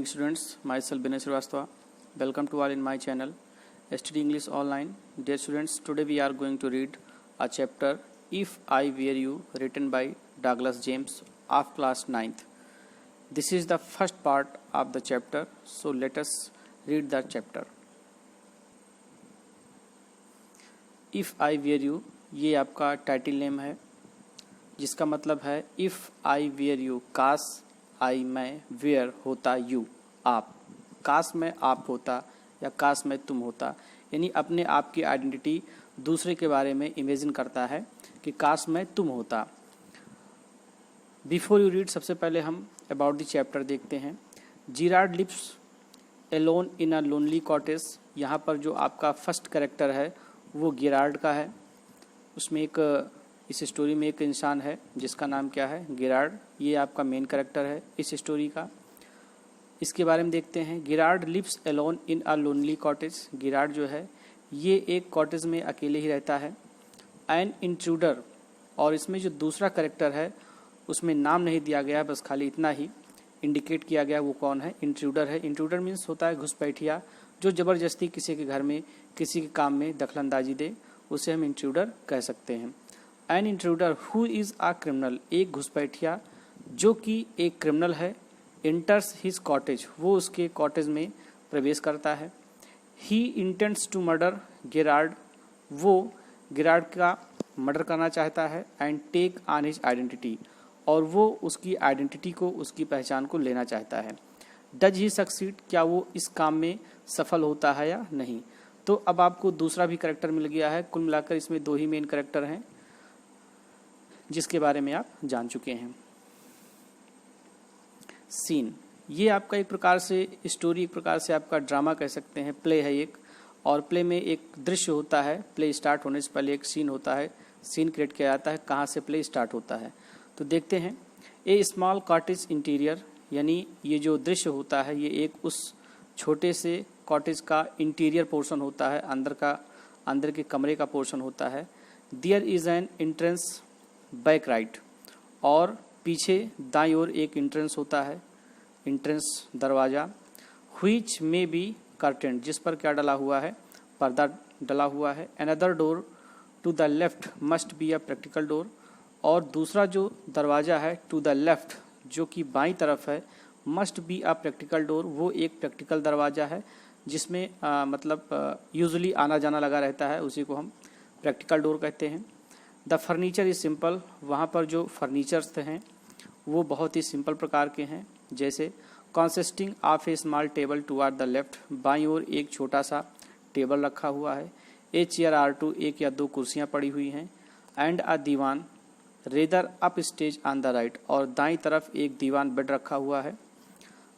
morning students, myself Binay Srivastava. Welcome to all in my channel Study English Online. Dear students, today we are going to read a chapter If I Were You, written by Douglas James of class 9th. This is the first part of the chapter, so let us read the chapter. If I Were You, ये आपका title name है, जिसका मतलब है if I where you, काश आई मैं, where होता you आप, काश मैं आप होता या काश मैं तुम होता, यानी अपने आप की आइडेंटिटी दूसरे के बारे में इमेजिन करता है कि काश मैं तुम होता। बिफोर यू रीड, सबसे पहले हम अबाउट द चैप्टर देखते हैं। Girard lives alone in a lonely cottage. यहाँ पर जो आपका फर्स्ट कैरेक्टर है वो गिरार्ड का है। उसमें इस स्टोरी में एक इंसान है जिसका नाम क्या है, गिरार्ड। ये आपका मेन कैरेक्टर है इस स्टोरी का। इसके बारे में देखते हैं। Gerard lives alone in a lonely cottage. Gerard जो है ये एक कॉटेज में अकेले ही रहता है। एन इंट्रूडर, और इसमें जो दूसरा कैरेक्टर है उसमें नाम नहीं दिया गया, बस खाली इतना ही इंडिकेट किया गया वो कौन है, इंट्रूडर है। इंट्रूडर मीन्स होता है घुसपैठिया, जो ज़बरदस्ती किसी के घर में किसी के काम में दखलंदाजी दे, उसे हम इंट्रूडर कह सकते हैं। An intruder who is a criminal, एक घुसपैठिया जो कि एक क्रिमिनल है, इंटर्स हिज कॉटेज, वो उसके कॉटेज में प्रवेश करता है। He intends to murder Girard, वो गिरार्ड का मर्डर करना चाहता है। And take on his identity, और वो उसकी आइडेंटिटी को, उसकी पहचान को लेना चाहता है। डज ही सक्सीड, क्या वो इस काम में सफल होता है या नहीं। तो अब आपको दूसरा भी कैरेक्टर मिल गया है। कुल मिलाकर इसमें दो ही मेन कैरेक्टर हैं जिसके बारे में आप जान चुके हैं। सीन, ये आपका एक प्रकार से स्टोरी, एक प्रकार से आपका ड्रामा कह सकते हैं, प्ले है एक। और प्ले में एक दृश्य होता है, प्ले स्टार्ट होने से पहले एक सीन होता है, सीन क्रिएट किया जाता है कहाँ से प्ले स्टार्ट होता है। तो देखते हैं। ए स्मॉल कॉटेज इंटीरियर, यानी ये जो दृश्य होता है ये एक उस छोटे से कॉटेज का इंटीरियर पोर्शन होता है, अंदर के कमरे का पोर्शन होता है। There is an entrance back right, और पीछे दाईं ओर एक एंट्रेंस होता है, एंट्रेंस दरवाज़ा। व्हिच मे बी कर्टेन, जिस पर क्या डला हुआ है, पर्दा डला हुआ है। Another door to the left must be a practical door, और दूसरा जो दरवाज़ा है टू द लेफ्ट, जो कि बाईं तरफ है, must be a practical door, वो एक प्रैक्टिकल दरवाज़ा है जिसमें मतलब यूजुअली आना जाना लगा रहता है, उसी को हम प्रैक्टिकल डोर कहते हैं। द फर्नीचर इज़ सिंपल, वहाँ पर जो फर्नीचर्स हैं वो बहुत ही सिंपल प्रकार के हैं, जैसे consisting of A small table toward the left, बाईं ओर एक छोटा सा टेबल रखा हुआ है। ए चेयर आर टू, एक या दो कुर्सियाँ पड़ी हुई हैं। And a divan rather up stage on the right, और दाईं तरफ एक दीवान बेड रखा हुआ है।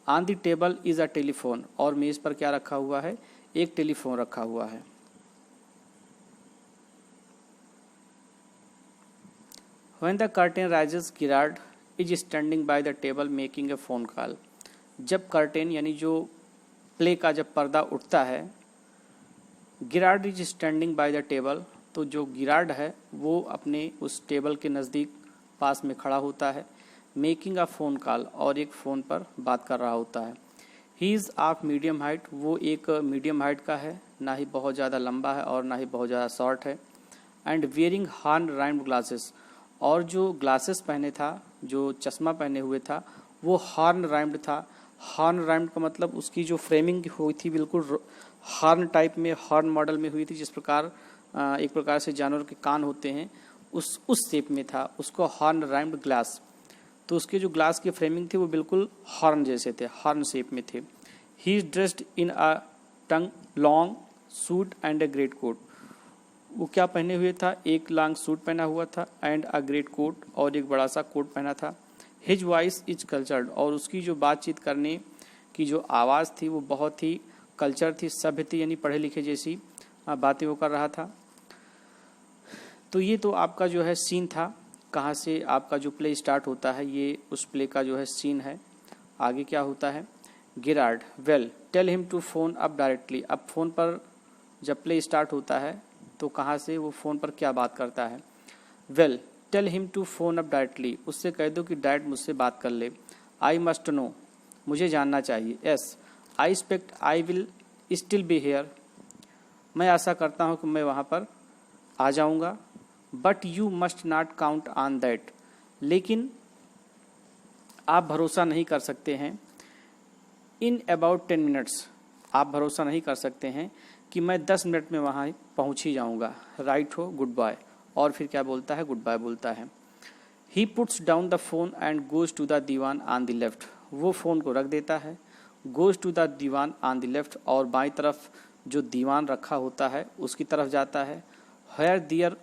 On the table is a telephone, और मेज़ पर क्या रखा हुआ है, एक टेलीफोन रखा हुआ है। When the curtain rises, Girard is standing by the table making a phone call. जब कर्टेन यानी जो प्ले का जब पर्दा उठता है, Gerard is standing by the table, तो जो गिरार्ड है वो अपने उस टेबल के नज़दीक पास में खड़ा होता है। मेकिंग अ फ़ोन कॉल, और एक फ़ोन पर बात कर रहा होता है। He is of medium height, वो एक मीडियम हाइट का है, ना ही बहुत ज़्यादा लंबा है और ना ही बहुत ज़्यादा शॉर्ट है। And wearing horn rhymed glasses, और जो ग्लासेस पहने था, जो चश्मा पहने हुए था, वो हॉर्न राइम्ड था। हॉर्न राइम्ड का मतलब उसकी जो फ्रेमिंग हुई थी बिल्कुल हॉर्न टाइप में, हॉर्न मॉडल में हुई थी, जिस प्रकार एक प्रकार से जानवर के कान होते हैं उस शेप में था, उसको हॉर्न राइम्ड ग्लास। तो उसके जो ग्लास की फ्रेमिंग थी वो बिल्कुल हॉर्न जैसे थे, हॉर्न शेप में थे। He is dressed in a tongue long suit and a great coat, वो क्या पहने हुए था, एक लॉन्ग सूट पहना हुआ था, एंड अ ग्रेट कोट, और एक बड़ा सा कोट पहना था। हिज वॉइस इज कल्चर्ड, और उसकी जो बातचीत करने की जो आवाज़ थी वो बहुत ही कल्चर थी, सभ्य थी, यानी पढ़े लिखे जैसी बातें वो कर रहा था। तो ये तो आपका जो है सीन था, कहाँ से आपका जो प्ले स्टार्ट होता है, ये उस प्ले का जो है सीन है। आगे क्या होता है। Gerard, well tell him to phone up directly, अब फ़ोन पर जब प्ले स्टार्ट होता है तो कहाँ से वो फ़ोन पर क्या बात करता है। Well tell him to phone up directly, उससे कह दो कि डायरेक्ट मुझसे बात कर ले। आई मस्ट नो, मुझे जानना चाहिए। Yes, I expect I will still be here, मैं आशा करता हूँ कि मैं वहाँ पर आ जाऊँगा। But you must not count on that, लेकिन आप भरोसा नहीं कर सकते हैं। इन अबाउट 10 मिनट्स, आप भरोसा नहीं कर सकते हैं कि मैं 10 मिनट में वहाँ पहुँच ही जाऊँगा। राइट हो, गुड बाय। और फिर क्या बोलता है, गुड बाय बोलता है। He puts down the phone and goes to the divan on the left, वो फ़ोन को रख देता है। Goes to the divan on the left, और बाईं तरफ जो दीवान रखा होता है उसकी तरफ जाता है। Here there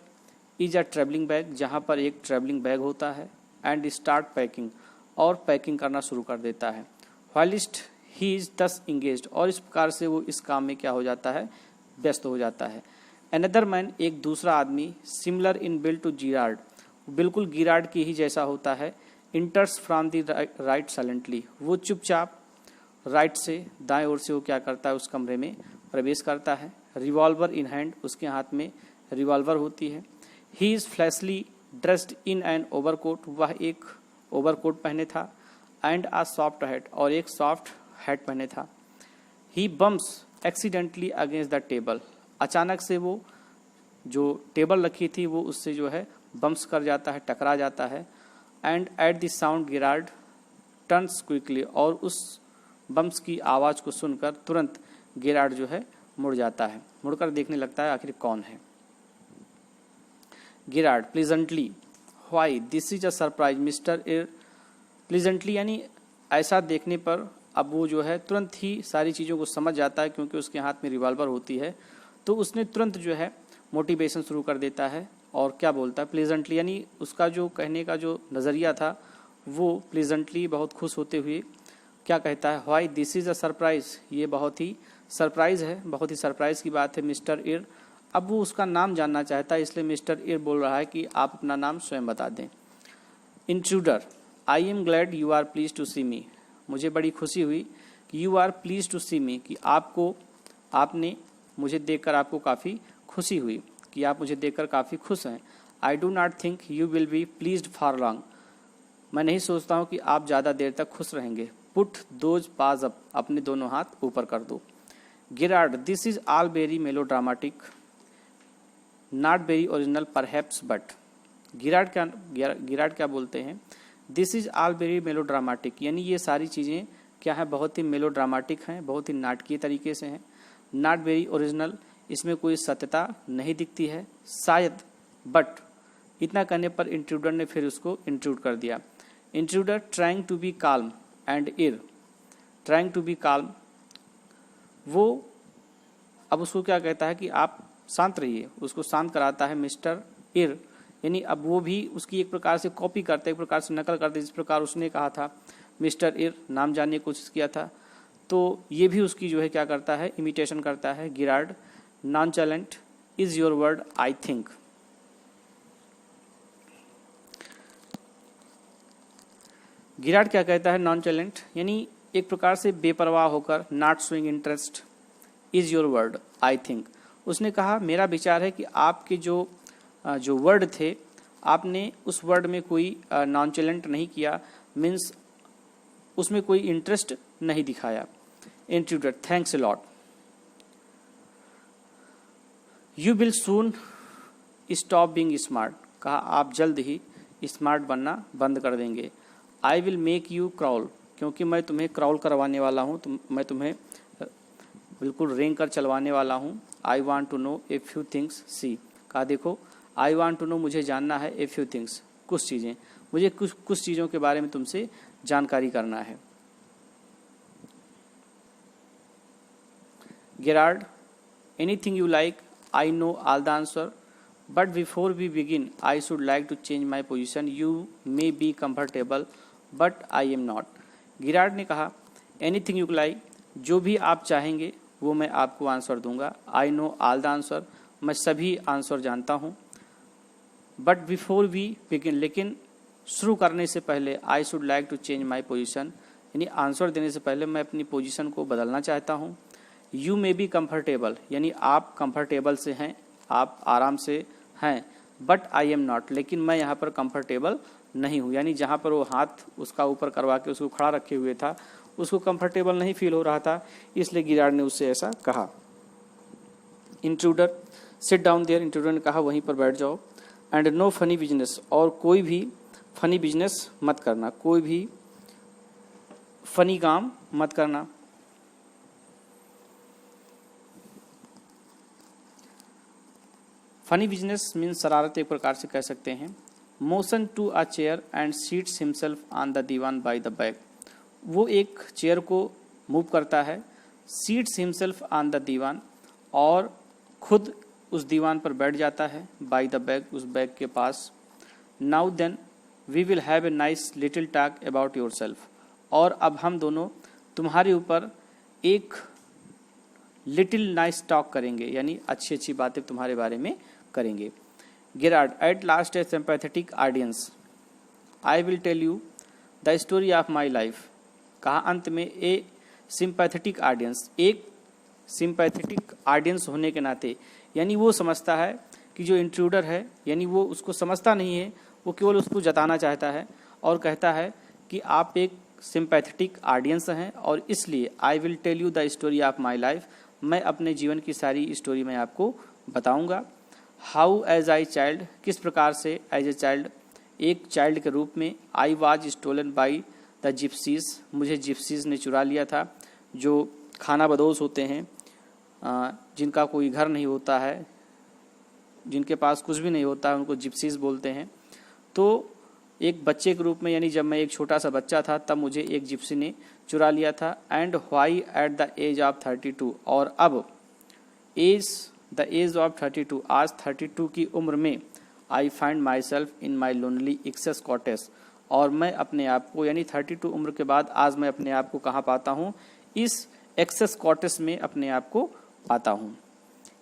is a travelling bag, जहाँ पर एक ट्रैवलिंग बैग होता है। एंड स्टार्ट पैकिंग, और पैकिंग करना शुरू कर देता है। व्हाइलिस्ट ही इज दस इंगेज्ड, और इस प्रकार से वो इस काम में क्या हो जाता है, व्यस्त हो जाता है। अनदर मैन, एक दूसरा आदमी, सिमिलर इन बिल्ड टू गिरार्ड, बिल्कुल गिरार्ड की ही जैसा होता है। इंटर्स फ्रॉम द राइट साइलेंटली, वो चुपचाप राइट से दाएं ओर से वो क्या करता है, उस कमरे में प्रवेश करता है। रिवॉल्वर इन हैंड, उसके हाथ में रिवॉल्वर होती है। He is fleshly dressed in an overcoat, वह एक ओवरकोट पहने था। एंड आ सॉफ्ट हैट, और एक सॉफ्ट हैट पहने था। He bumps accidentally against the table, अचानक से वो जो टेबल रखी थी वो उससे जो है बम्स कर जाता है, टकरा जाता है। And at the sound Gerard turns quickly, और उस बम्स की आवाज़ को सुनकर तुरंत गिरार्ड जो है मुड़ जाता है, मुड़कर देखने लगता है आखिर कौन है। Gerard pleasantly, why this is a surprise mister er, pleasantly यानी ऐसा देखने पर अब वो जो है तुरंत ही सारी चीज़ों को समझ जाता है, क्योंकि उसके हाथ में रिवॉल्वर होती है। तो उसने तुरंत जो है मोटिवेशन शुरू कर देता है, और क्या बोलता है, प्लीजेंटली, यानी उसका जो कहने का जो नज़रिया था वो प्लीजेंटली, बहुत खुश होते हुए क्या कहता है, why this is a surprise, ये बहुत ही सरप्राइज है, बहुत ही सरप्राइज की बात है मिस्टर एर। अब वो उसका नाम जानना चाहता है, इसलिए मिस्टर एर बोल रहा है कि आप अपना नाम स्वयं बता दें। Intruder, I am glad you are pleased to see me, मुझे बड़ी खुशी हुई कि you are pleased to see me, कि आपने मुझे देखकर आपको काफ़ी खुशी हुई, कि आप मुझे देखकर काफ़ी खुश हैं। आई do not think you will be pleased for long, मैं नहीं सोचता हूँ कि आप ज़्यादा देर तक खुश रहेंगे। पुट दोज पाज अप, अपने दोनों हाथ ऊपर कर दो। Girard, this is all very melodramatic, not very original perhaps but, Girard क्या बोलते हैं, this is all very melodramatic, यानी ये सारी चीज़ें क्या है, बहुत ही मेलो ड्रामाटिक हैं, बहुत ही नाटकीय तरीके से हैं। नॉट वेरी ओरिजिनल, इसमें कोई सत्यता नहीं दिखती है शायद, बट इतना करने पर इंट्रूडर ने फिर उसको इंट्रूड कर दिया। Intruder trying to be calm and er, trying to be calm, वो अब उसको क्या कहता है कि आप शांत रहिए, उसको शांत कराता है मिस्टर एर, यानी अब वो भी उसकी एक प्रकार से कॉपी करते, एक प्रकार से नकल करते, जिस प्रकार उसने कहा था मिस्टर एर, नाम जानने की कोशिश किया था, तो ये भी उसकी जो है क्या करता है, इमिटेशन करता है। Girard, nonchalant is your word I think, Girard क्या कहता है, नॉनचैलेंट यानी एक प्रकार से बेपरवाह होकर, not showing interest, is your word I think, उसने कहा मेरा विचार है कि आपके जो वर्ड थे, आपने उस वर्ड में कोई नॉनचैलेंट नहीं किया, मीन्स उसमें कोई इंटरेस्ट नहीं दिखाया। Intruder, thanks a lot, you will soon stop being smart, कहा आप जल्द ही स्मार्ट बनना बंद कर देंगे। I will make you crawl, क्योंकि मैं तुम्हें क्राउल करवाने वाला हूँ, मैं तुम्हें बिल्कुल रेंग कर चलवाने वाला हूँ। I want to know a few things see, कहा देखो आई वॉन्ट टू नो, मुझे जानना है, ए फ्यू थिंग्स, कुछ चीज़ें, मुझे कुछ चीज़ों के बारे में तुमसे जानकारी करना है। Girard, anything you like, I know all the answer, but before we begin I should like to change my position, you may be comfortable but I am not. Girard ने कहा एनीथिंग यू लाइक, जो भी आप चाहेंगे वो मैं आपको answer दूंगा। आई नो ऑल द आंसर, मैं सभी आंसर जानता हूँ। बट बिफोर वी बिगिन, लेकिन शुरू करने से पहले I should like to change my position, यानी आंसर देने से पहले मैं अपनी पोजीशन को बदलना चाहता हूँ। यू मे बी कम्फर्टेबल, यानी आप कंफर्टेबल से हैं, आप आराम से हैं, बट आई एम नॉट, लेकिन मैं यहाँ पर कंफर्टेबल नहीं हूँ, यानी जहाँ पर वो हाथ उसका ऊपर करवा के उसको खड़ा रखे हुए था, उसको कंफर्टेबल नहीं फील हो रहा था, इसलिए गिराड ने उससे ऐसा कहा। Intruder sit down there, intruder ने कहा वहीं पर बैठ जाओ। एंड नो फनी बिजनेस, और कोई भी फनी बिजनेस मत करना, कोई भी फनी काम मत करना। फनी बिजनेस मीन्स शरारत एक प्रकार से कह सकते हैं। Motion to a chair and seats himself on the divan by the back, वो एक चेयर को मूव करता है, seats himself on the divan, और खुद उस दीवान पर बैठ जाता है, बाय द बैक, उस बैग के पास। Now then we will have a nice little talk about yourself, और अब हम दोनों तुम्हारे ऊपर एक लिटिल नाइस टॉक करेंगे, यानी अच्छी अच्छी बातें तुम्हारे बारे में करेंगे। Girard at last a sympathetic audience, I will tell you the story of my life, कहा अंत में ए सिंपैथेटिक ऑडियंस, एक सिंपैथेटिक ऑडियंस होने के नाते, यानी वो समझता है कि जो इंट्रूडर है, यानी वो उसको समझता नहीं है, वो केवल उसको जताना चाहता है और कहता है कि आप एक सिंपैथेटिक ऑडियंस हैं और इसलिए I will tell you the story of my life, मैं अपने जीवन की सारी स्टोरी मैं आपको बताऊंगा। हाउ एज आई चाइल्ड, किस प्रकार से एज ए चाइल्ड, एक चाइल्ड के रूप में, I was stolen by the gypsies, मुझे जिप्सीज ने चुरा लिया था, जो खाना बदोश होते हैं, जिनका कोई घर नहीं होता है, जिनके पास कुछ भी नहीं होता है, उनको जिप्सीज बोलते हैं। तो एक बच्चे के रूप में, यानी जब मैं एक छोटा सा बच्चा था तब मुझे एक जिप्सी ने चुरा लिया था। And why at the age of 32, और अब द एज ऑफ 32, आज 32 की उम्र में, I find myself in my lonely Essex cottage, और मैं अपने आप को, यानी 32 उम्र के बाद आज मैं अपने आप को कहाँ पाता हूँ, इस एक्सेस कॉटेज में अपने आप को पाता हूँ।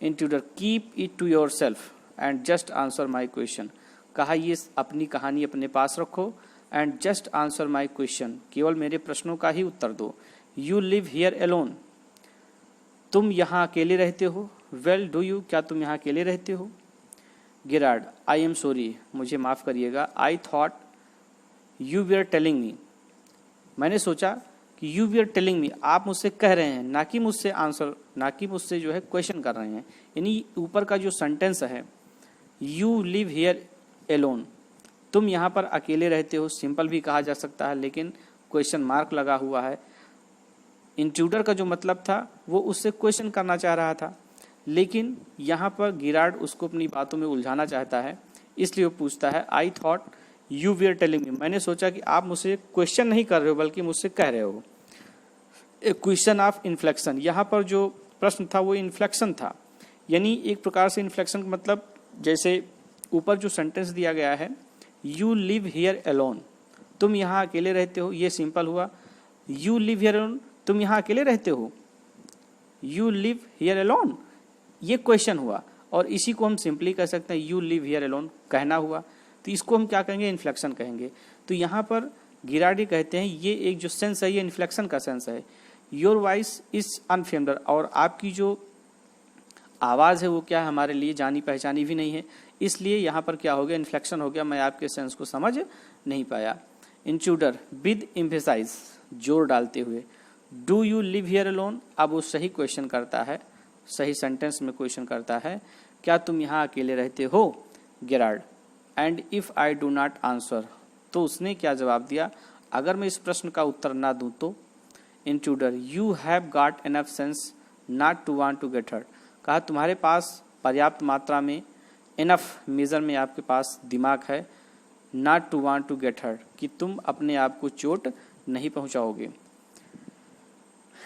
Intruder keep it to yourself and just answer my question, कहा ये अपनी कहानी अपने पास रखो, and just answer my question, केवल मेरे प्रश्नों का ही उत्तर दो। यू लिव हियर एलोन, तुम यहाँ अकेले रहते हो। वेल डू यू, क्या तुम यहाँ अकेले रहते हो। गिराड आई एम सॉरी, मुझे माफ़ करिएगा। I thought you were telling me, मैंने सोचा कि you were telling me, आप मुझसे कह रहे हैं, ना कि मुझसे आंसर, ना कि मुझसे जो है क्वेश्चन कर रहे हैं। यानी ऊपर का जो सेंटेंस है, यू लिव हियर एलोन, तुम यहाँ पर अकेले रहते हो, सिंपल भी कहा जा सकता है, लेकिन क्वेश्चन मार्क लगा हुआ है। इंट्रूडर का जो मतलब था वो उससे क्वेश्चन करना चाह रहा था, लेकिन यहाँ पर गिराड उसको अपनी बातों में उलझाना चाहता है, इसलिए वो पूछता है I thought you were telling me, मैंने सोचा कि आप मुझसे क्वेश्चन नहीं कर रहे हो बल्कि मुझसे कह रहे हो। ए क्वेश्चन ऑफ इन्फ्लेक्शन, यहाँ पर जो प्रश्न था वो इन्फ्लेक्शन था, यानी एक प्रकार से इन्फ्लेक्शन का मतलब, जैसे ऊपर जो सेंटेंस दिया गया है, यू लिव हियर एलोन, तुम यहाँ अकेले रहते हो, ये सिंपल हुआ। यू लिव हियर एलोन, तुम यहाँ अकेले रहते हो, यू लिव हियर एलोन, ये क्वेश्चन हुआ, और इसी को हम सिंपली कह सकते हैं यू लिव हियर एलोन, कहना हुआ, तो इसको हम क्या कहेंगे, इन्फ्लेक्शन कहेंगे। तो यहाँ पर गिराडी कहते हैं ये एक जो सेंस है ये इन्फ्लेक्शन का सेंस है। योर वॉइस इज अनफेमिलियर, और आपकी जो आवाज़ है वो क्या है, हमारे लिए जानी पहचानी भी नहीं है, इसलिए यहाँ पर क्या हो गया, इन्फ्लेक्शन हो गया, मैं आपके सेंस को समझ नहीं पाया। इंट्रूडर विद एम्फेसाइज, जोर डालते हुए, do you live here alone, अब वो सही क्वेश्चन करता है, सही सेंटेंस में क्वेश्चन करता है, क्या तुम यहाँ अकेले रहते हो। Girard and if I do not answer, तो उसने क्या जवाब दिया, अगर मैं इस प्रश्न का उत्तर ना दूं तो। Intruder you have got enough sense not to want to get hurt, कहा तुम्हारे पास पर्याप्त मात्रा में, इनफ मेजर में आपके पास दिमाग है, not to want to get hurt, कि तुम अपने आप को चोट नहीं पहुंचाओगे।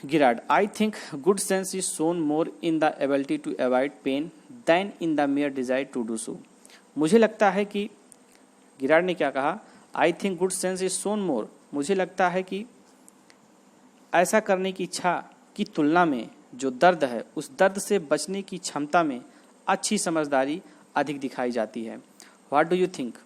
Girard I think good sense is shown more in the ability to avoid pain than in the mere desire to do so, मुझे लगता है कि, गिराड ने क्या कहा, I think good sense is shown more, मुझे लगता है कि ऐसा करने की इच्छा की तुलना में जो दर्द है, उस दर्द से बचने की क्षमता में अच्छी समझदारी अधिक दिखाई जाती है। What do you think,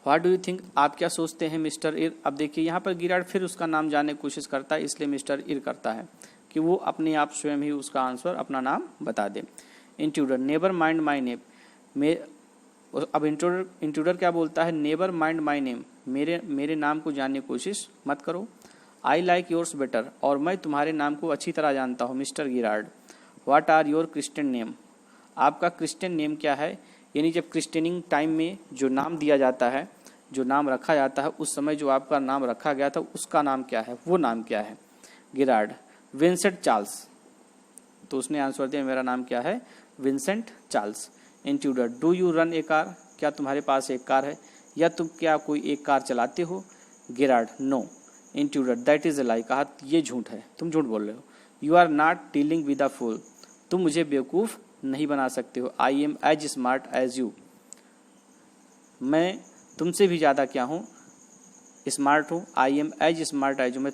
what do you think, आप क्या सोचते हैं मिस्टर इर। अब देखिए यहाँ पर गिराड फिर उसका नाम जानने की कोशिश करता है, इसलिए मिस्टर इर करता है कि वो अपने आप स्वयं ही उसका आंसर, अपना नाम बता दे। Intruder never mind my name, अब इंट्रूडर क्या बोलता है, नेवर माइंड माई नेम, मेरे नाम को जानने की कोशिश मत करो। आई लाइक योर्स बेटर, और मैं तुम्हारे नाम को अच्छी तरह जानता हूँ mister Girard. What are your Christian name, आपका क्रिश्चियन नेम क्या है। यानी जब क्रिश्चियनिंग टाइम में जो नाम दिया जाता है, जो नाम रखा जाता है, उस समय जो आपका नाम रखा गया था उसका नाम क्या है, वो नाम क्या है। गिरार्ड, विंसेंट चार्ल्स। तो उसने आंसर दिया मेरा नाम क्या है, Vincent Charles. Intruder, do you run A car, क्या तुम्हारे पास एक कार है, या तुम क्या कोई एक कार चलाते हो। Girard, no. Intruder, that is a lie, कहा ये झूठ है, तुम झूठ बोल रहे हो। You are not dealing with a fool, तुम मुझे बेवकूफ़ नहीं बना सकते हो। I am as smart as you, मैं तुमसे भी ज़्यादा क्या हूँ, स्मार्ट हूँ। I am as smart as you, मैं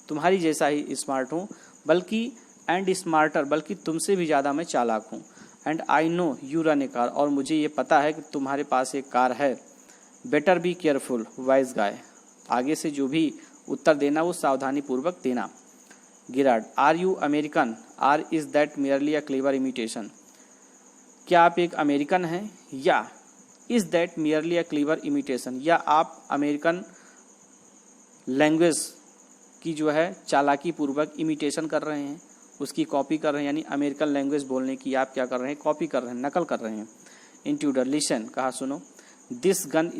तुम्हारी जैसा ही स्मार्ट हूँ, बल्कि एंड स्मार्टर, बल्कि तुमसे भी ज़्यादा मैं चालाक हूँ। And I know you run A car, और मुझे ये पता है कि तुम्हारे पास एक कार है। बेटर बी केयरफुल वाइज गाय, आगे से जो भी उत्तर देना वो सावधानी पूर्वक देना। Girard, are you American, are is that merely a clever imitation, क्या आप एक अमेरिकन हैं, या is that merely a clever imitation, या आप अमेरिकन लैंग्वेज की जो है चालाकी पूर्वक इमिटेशन कर रहे हैं, उसकी कॉपी कर रहे हैं, यानी अमेरिकन लैंग्वेज बोलने की आप क्या कर रहे हैं, कॉपी कर रहे हैं, नकल कर रहे हैं। इंट्रूडर, लिसन, कहा सुनो। This gun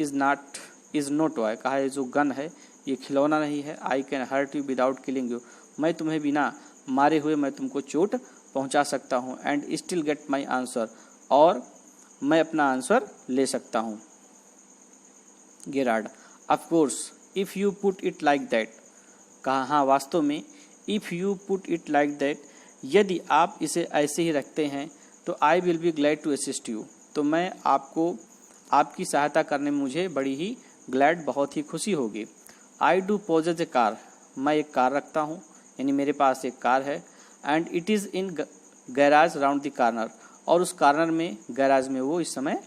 is no toy, कहा ये जो गन है ये खिलौना नहीं है। I can hurt you without killing you, मैं तुम्हें बिना मारे हुए मैं तुमको चोट पहुंचा सकता हूँ। And still get my answer, और मैं अपना आंसर ले सकता हूँ। Girard, of course if you put it like that, कहा हाँ वास्तव में। If you put it like that, यदि आप इसे ऐसे ही रखते हैं तो I will be glad to assist you, तो मैं आपको आपकी सहायता करने में मुझे बड़ी ही ग्लैड, बहुत ही खुशी होगी। I do poses A car, मैं एक कार रखता हूँ, यानी मेरे पास एक कार है। And it is in garage round the corner, और उस कार्नर में, गैराज में वो इस समय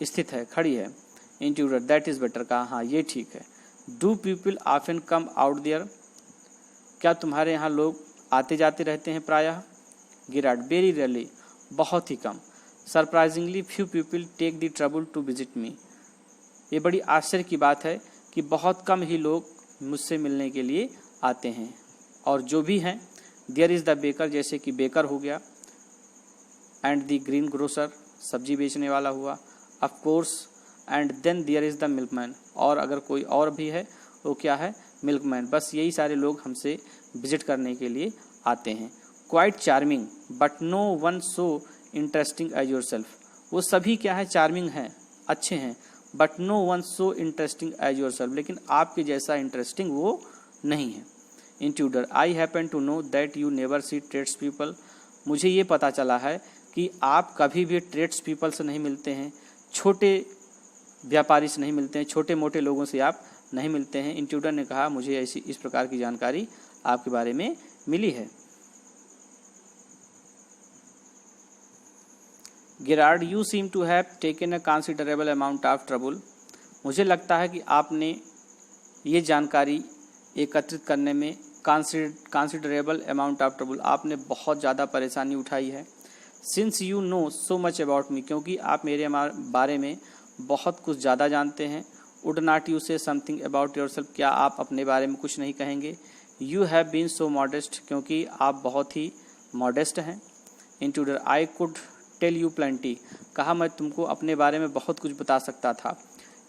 स्थित है, खड़ी है। इंट्रूडर, दैट इज़ बेटर, कहा हाँ ये ठीक है। Do people often come out there, क्या तुम्हारे यहाँ लोग आते जाते रहते हैं प्रायः। गिरार्ड, वेरी रेयरली, बहुत ही कम। Surprisingly few people take the trouble to visit me, ये बड़ी आश्चर्य की बात है कि बहुत कम ही लोग मुझसे मिलने के लिए आते हैं, और जो भी हैं, देयर इज़ द बेकर, जैसे कि बेकर हो गया, एंड द ग्रीन ग्रोसर, सब्जी बेचने वाला हुआ, of course, and then there is the milkman, और अगर कोई और भी है वो क्या है, मिल्कमैन। बस यही सारे लोग हमसे विजिट करने के लिए आते हैं। Quite charming but no one so interesting as yourself, वो सभी क्या है, चार्मिंग हैं, अच्छे हैं, but no one so interesting as yourself, लेकिन आपके जैसा इंटरेस्टिंग वो नहीं है। Intruder, I happen to know that you never see tradespeople, मुझे ये पता चला है कि आप कभी भी ट्रेड्स पीपल से नहीं मिलते हैं, छोटे व्यापारी से नहीं मिलते हैं, छोटे मोटे लोगों से आप नहीं मिलते हैं। इंट्रूडर ने कहा मुझे ऐसी इस प्रकार की जानकारी आपके बारे में मिली है। Girard, you seem to have taken a considerable amount of trouble, मुझे लगता है कि आपने ये जानकारी एकत्रित करने में कंसिडरेबल अमाउंट ऑफ ट्रबल, आपने बहुत ज़्यादा परेशानी उठाई है। Since you know so much about me, क्योंकि आप मेरे बारे में बहुत कुछ ज़्यादा जानते हैं। Would not you say something about yourself, क्या आप अपने बारे में कुछ नहीं कहेंगे। You have been so modest, क्योंकि आप बहुत ही मॉडेस्ट हैं। Intruder, I could tell you plenty, कहा मैं तुमको अपने बारे में बहुत कुछ बता सकता था।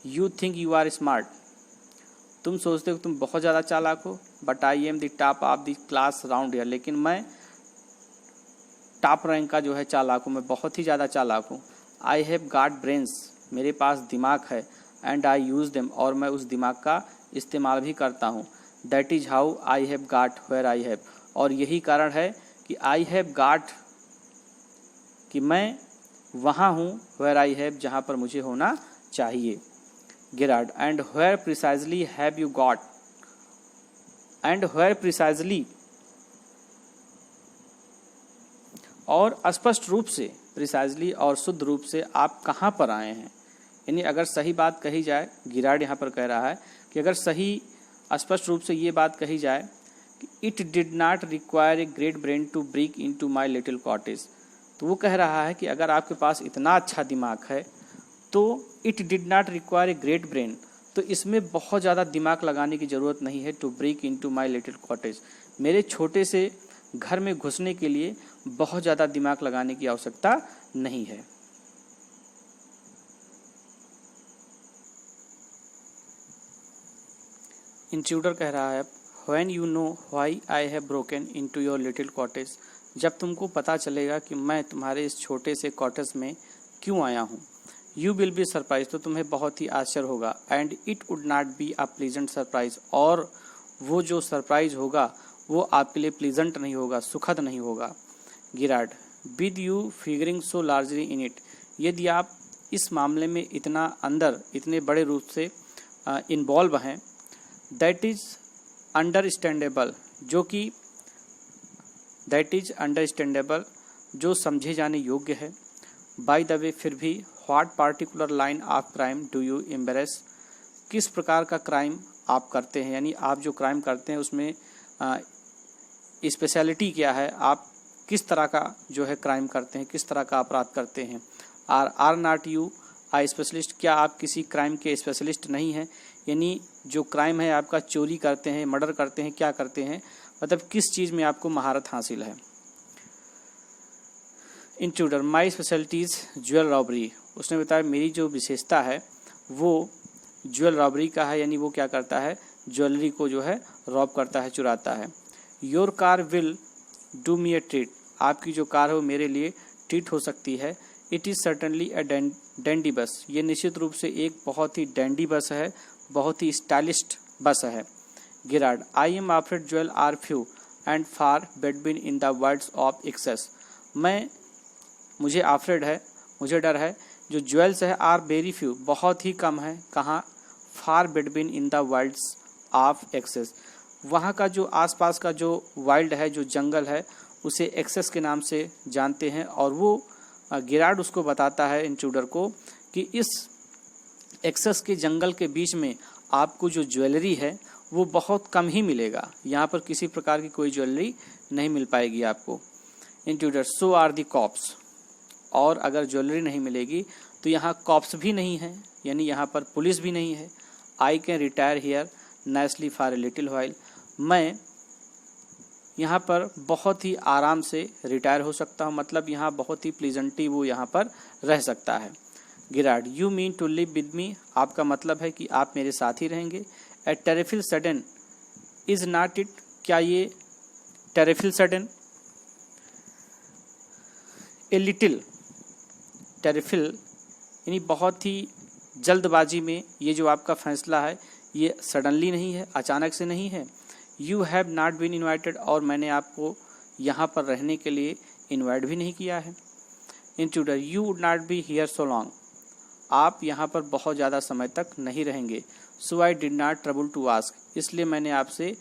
You think you are smart, तुम सोचते हो तुम बहुत ज़्यादा चालाक हो। But I am the top of the class round here, लेकिन मैं टॉप रैंक का जो है चालाक हूँ, मैं बहुत ही ज़्यादा चालाक हूँ। आई हैव गॉट ब्रेन्स, मेरे पास दिमाग है। एंड आई यूज़ देम, और मैं उस दिमाग का इस्तेमाल भी करता हूँ। That is how I have got where I have, और यही कारण है कि आई हैव गॉट, कि मैं वहाँ हूँ, वेयर आई हैव, जहाँ पर मुझे होना चाहिए। Girard, and where precisely have you got, and where precisely, और स्पष्ट रूप से, प्रिसाइजली और शुद्ध रूप से आप कहाँ पर आए हैं। यानी अगर सही बात कही जाए, गिरार्ड यहाँ पर कह रहा है कि अगर सही स्पष्ट रूप से ये बात कही जाए कि it did not require a great brain to break into my little cottage, तो वो कह रहा है कि अगर आपके पास इतना अच्छा दिमाग है तो it did not require a great brain, तो इसमें बहुत ज़्यादा दिमाग लगाने की ज़रूरत नहीं है। To break into my little cottage, मेरे छोटे से घर में घुसने के लिए बहुत ज़्यादा दिमाग लगाने की आवश्यकता नहीं है। इंट्रूडर कह रहा है, when you know why I have broken into your little cottage, जब तुमको पता चलेगा कि मैं तुम्हारे इस छोटे से कॉटेज में क्यों आया हूँ। यू विल बी सरप्राइज, तो तुम्हें बहुत ही आश्चर्य होगा। And it would not be a pleasant surprise, और वो जो सरप्राइज होगा वो आपके लिए प्लीजेंट नहीं होगा, सुखद नहीं होगा। Girard, with you figuring so largely in it, यदि आप इस मामले में इतना अंदर, इतने बड़े रूप से इन्वॉल्व हैं, दैट इज अंडरस्टैंडेबल, जो समझे जाने योग्य है। बाय द वे, फिर भी what particular line of crime do you embrace, किस प्रकार का क्राइम आप करते हैं, यानी आप जो क्राइम करते हैं उसमें स्पेशलिटी क्या है, आप किस तरह का जो है क्राइम करते हैं, किस तरह का अपराध करते हैं। Are not you a specialist, क्या आप किसी क्राइम के स्पेशलिस्ट नहीं हैं, यानी जो क्राइम है आपका, चोरी करते हैं, मर्डर करते हैं, क्या करते हैं, मतलब किस चीज़ में आपको महारत हासिल है। इंट्रूडर, माई स्पेशलिटीज ज्वेल रॉबरी, उसने बताया मेरी जो विशेषता है वो ज्वेल रॉबरी का है, यानी वो क्या करता है, ज्वेलरी को जो है रॉब करता है, चुराता है। Your car will do me A treat, आपकी जो कार है वो मेरे लिए ट्रीट हो सकती है। It is certainly A dandy बस, ये निश्चित रूप से एक बहुत ही डैंडी बस है, बहुत ही स्टाइलिस्ट बस है। Girard, I am afraid jewel are few and far between in the words of access, मुझे आफ्रेड है, मुझे डर है, जो ज्वेल्स है आर वेरी फ्यू, बहुत ही कम है, कहाँ, far between in the worlds of access, वहाँ का जो आसपास का जो वाइल्ड है, जो जंगल है, उसे एक्सेस के नाम से जानते हैं। और वो गिरार्ड उसको बताता है इंट्रूडर को कि इस एक्सेस के जंगल के बीच में आपको जो ज्वेलरी है वो बहुत कम ही मिलेगा, यहाँ पर किसी प्रकार की कोई ज्वेलरी नहीं मिल पाएगी आपको। Intruder, so are the cops, और अगर ज्वेलरी नहीं मिलेगी तो यहाँ कॉप्स भी नहीं है, यानी यहाँ पर पुलिस भी नहीं है। I can retire here nicely for a little while, मैं यहाँ पर बहुत ही आराम से रिटायर हो सकता हूँ, मतलब यहाँ बहुत ही प्लीजेंटली वो यहाँ पर रह सकता है। Girard, you mean to live with me, आपका मतलब है कि आप मेरे साथ ही रहेंगे। A trifle sudden is not it, क्या ये टेरिफिल सडन, ए लिटिल, टेरिफिल यानी बहुत ही जल्दबाजी में ये जो आपका फैसला है ये सडनली नहीं है, अचानक से नहीं है। You have not been invited, और मैंने आपको यहाँ पर रहने के लिए इन्वाइट भी नहीं किया है। Intruder, you would not be here so long, आप यहाँ पर बहुत ज़्यादा समय तक नहीं रहेंगे। So I did not trouble to ask, इसलिए मैंने आपसे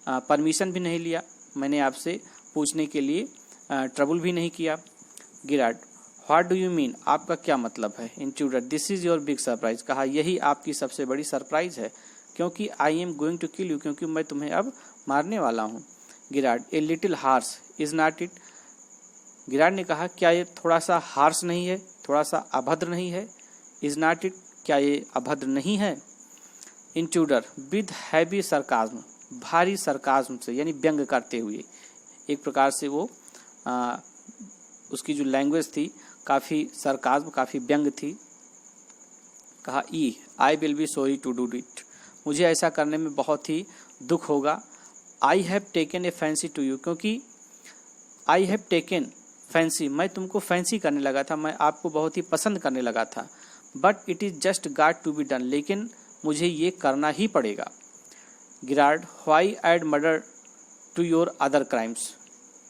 परमिशन भी नहीं लिया, मैंने आपसे पूछने के लिए ट्रबल भी नहीं किया। Girard, what do you mean, आपका क्या मतलब है। Intruder, this is your big surprise, कहा यही आपकी सबसे बड़ी सरप्राइज है, क्योंकि I am going to kill you, क्योंकि मैं तुम्हें अब मारने वाला हूँ। Girard, a little harsh is not it, Girard ने कहा क्या ये थोड़ा सा हार्श नहीं है, थोड़ा सा अभद्र नहीं है। इज नॉट इट, क्या ये अभद्र नहीं है। इंट्रूडर, विद हैवी सरकाज्म, भारी सरकाज्म से, यानी व्यंग करते हुए, एक प्रकार से वो उसकी जो लैंग्वेज थी काफ़ी सरकाज्म, काफ़ी व्यंग थी। कहा I will be sorry to do it, मुझे ऐसा करने में बहुत ही दुख होगा। I have taken a fancy to you, क्योंकि आई हैव टेकन फैंसी, मैं तुमको फैंसी करने लगा था, मैं आपको बहुत ही पसंद करने लगा था। But it is just got to be done, लेकिन मुझे ये करना ही पड़ेगा। Girard, why add murder to your other crimes,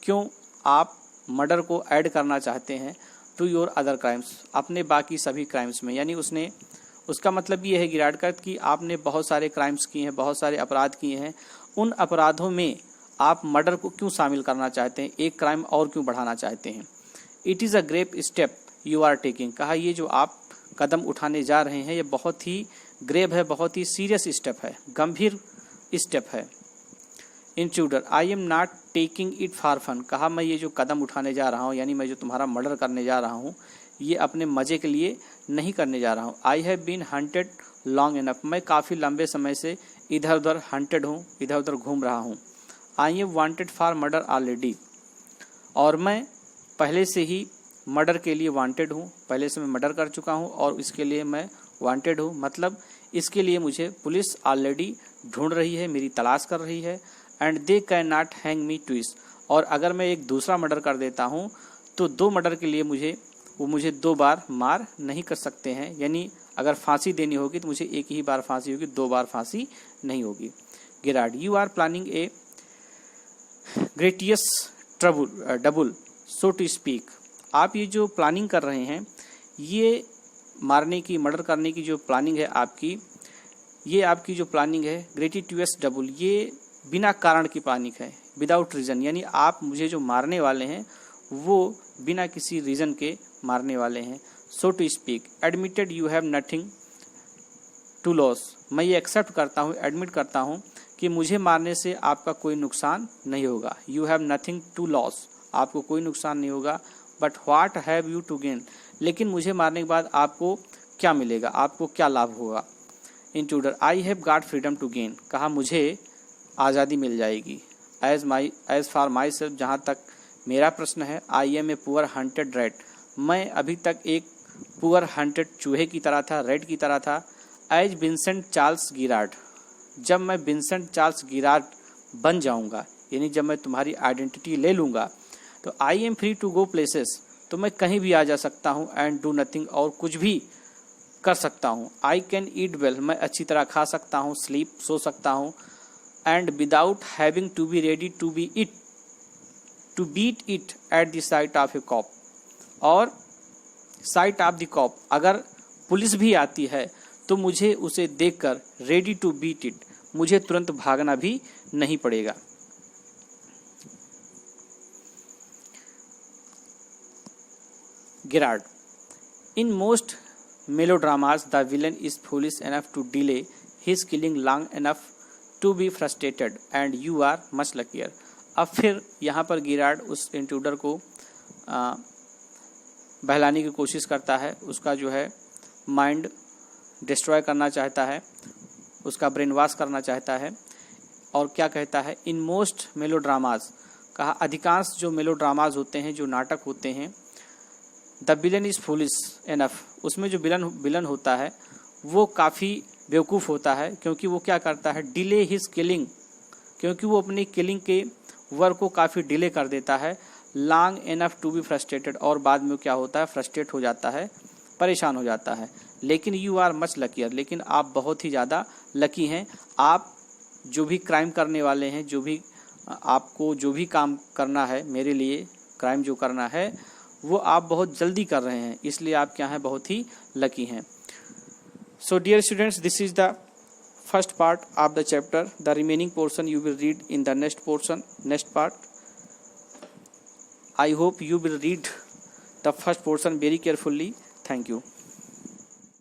क्यों आप मर्डर को ऐड करना चाहते हैं टू योर अदर क्राइम्स, अपने बाकी सभी क्राइम्स में, यानी उसका मतलब ये है गिरार्ड का कि आपने बहुत सारे क्राइम्स किए हैं, बहुत सारे अपराध किए हैं, उन अपराधों में आप मर्डर को क्यों शामिल करना चाहते हैं, एक क्राइम और क्यों बढ़ाना चाहते हैं। It is a great step you are taking, कहा ये जो आप कदम उठाने जा रहे हैं ये बहुत ही ग्रेव है, बहुत ही सीरियस स्टेप है, गंभीर स्टेप है। Intruder, I am not taking it for fun, कहा मैं ये जो कदम उठाने जा रहा हूँ, यानी मैं जो तुम्हारा मर्डर करने जा रहा हूँ, ये अपने मज़े के लिए नहीं करने जा रहा हूँ। I have been hunted long enough, मैं काफ़ी लंबे समय से इधर उधर हंटेड हूँ, इधर उधर घूम रहा हूँ। I M wanted for murder already, और मैं पहले से ही मर्डर के लिए वांटेड हूँ, पहले से मैं मर्डर कर चुका हूँ और इसके लिए मैं वांटेड हूँ, मतलब इसके लिए मुझे पुलिस ऑलरेडी ढूंढ रही है, मेरी तलाश कर रही है। And they can not hang me twice, और अगर मैं एक दूसरा मर्डर कर देता हूँ तो 2 मर्डर के लिए मुझे 2 बार मार नहीं कर सकते हैं, यानी अगर फांसी देनी होगी तो मुझे एक ही बार फांसी होगी, 2 बार फांसी नहीं होगी। Girard, you are planning a gratuitous double so to speak, आप ये जो प्लानिंग कर रहे हैं, ये मारने की, मर्डर करने की जो प्लानिंग है आपकी, ये आपकी जो प्लानिंग है ग्रेटिट्यूअस डबल, ये बिना कारण की प्लानिंग है, विदाउट रीज़न, यानी आप मुझे जो मारने वाले हैं वो बिना किसी रीज़न के मारने वाले हैं। So to speak, admitted you have nothing to lose, मैं ये एक्सेप्ट करता हूँ, एडमिट करता हूँ कि मुझे मारने से आपका कोई नुकसान नहीं होगा। You have nothing to lose, आपको कोई नुकसान नहीं होगा। But what have you to gain, लेकिन मुझे मारने के बाद आपको क्या मिलेगा, आपको क्या लाभ होगा। Intruder, I have got freedom to gain, कहा मुझे आज़ादी मिल जाएगी। एज फॉर माई सेल्फ, जहाँ तक मेरा प्रश्न है, I am a poor hunted rat, मैं अभी तक एक पुअर हंटेड चूहे की तरह था, रेड की तरह था। एज विंसेंट चार्ल्स गिरार्ड, जब मैं विंसेंट चार्ल्स गिरार्ड बन जाऊंगा, यानी जब मैं तुम्हारी आइडेंटिटी ले लूँगा, तो I am free to go places, तो मैं कहीं भी आ जा सकता हूँ। एंड डू नथिंग, और कुछ भी कर सकता हूँ। आई कैन ईट वेल, मैं अच्छी तरह खा सकता हूँ, स्लीप, सो सकता हूँ। And without having to be ready to beat it at the sight of a cop, और साइट ऑफ द कॉप, अगर पुलिस भी आती है तो मुझे उसे देखकर रेडी टू बीट इट, मुझे तुरंत भागना भी नहीं पड़ेगा। Girard, in most melodramas the villain is foolish enough to delay his killing long enough to be frustrated and you are much luckier। अब फिर यहाँ पर गिरार्ड उस इंट्रूडर को बहलाने की कोशिश करता है, उसका जो है माइंड डिस्ट्रॉय करना चाहता है, उसका ब्रेन वॉश करना चाहता है। और क्या कहता है, इन मोस्ट मेलोड्रामाज, कहा अधिकांश जो मेलोड्रामाज होते हैं, जो नाटक होते हैं, the villain is foolish enough, उसमें जो विलन होता है वो काफ़ी बेवकूफ़ होता है, क्योंकि वो क्या करता है, डिले हिज किलिंग, क्योंकि वो अपनी किलिंग के वर्क को काफ़ी डिले कर देता है। Long enough to be frustrated, और बाद में क्या होता है, फ्रस्ट्रेट हो जाता है, परेशान हो जाता है। लेकिन यू आर मच लकीयर, लेकिन आप बहुत ही ज़्यादा लकी हैं। आप जो भी क्राइम करने वाले हैं, जो भी आपको जो भी काम करना है मेरे लिए, क्राइम जो करना है वो आप बहुत जल्दी कर रहे हैं, इसलिए आप क्या हैं, बहुत ही लकी हैं। So dear students, this is the first part of the chapter. The remaining portion you will read in the next part. I hope you will read the first portion very carefully. Thank you.